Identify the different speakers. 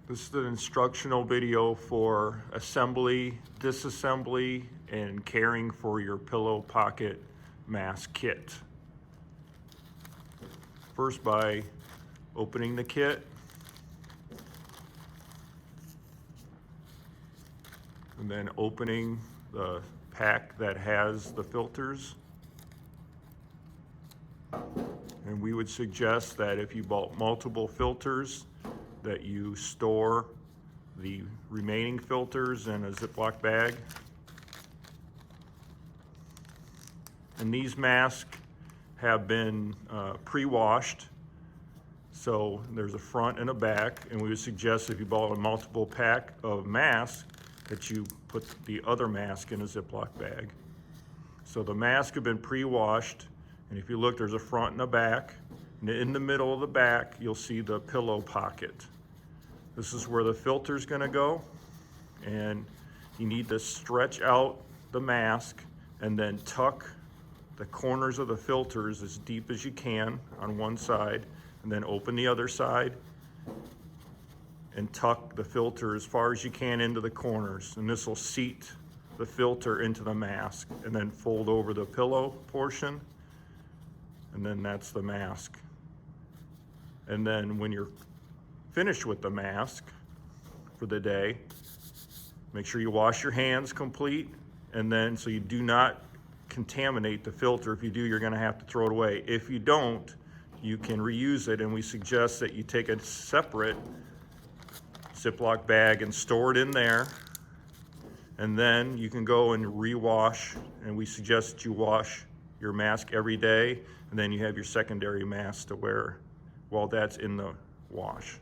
Speaker 1: This is an instructional video for assembly, disassembly, and caring for your pillow pocket mask kit. First, by opening the kit, and then opening the pack that has the filters. And we would suggest that if you bought multiple filters, that you store the remaining filters in a Ziploc bag. And these masks have been pre-washed, so there's a front and a back, and we would suggest if you bought a multiple pack of masks that you put the other mask in a Ziploc bag. So the masks have been pre-washed, and if you look, there's a front and a back. And in the middle of the back, you'll see the pillow pocket. This is where the filter's gonna go, and you need to stretch out the mask and then tuck the corners of the filters as deep as you can on one side, and then open the other side and tuck the filter as far as you can into the corners. And this will seat the filter into the mask, and then fold over the pillow portion, and then that's the mask. And then when you're finished with the mask for the day, make sure you wash your hands complete, and then so you do not contaminate the filter. If you do, you're going to have to throw it away. If you don't, you can reuse it, and we suggest that you take a separate Ziploc bag and store it in there, and then you can go and rewash, and we suggest that you wash your mask every day, and then you have your secondary mask to wear while that's in the wash.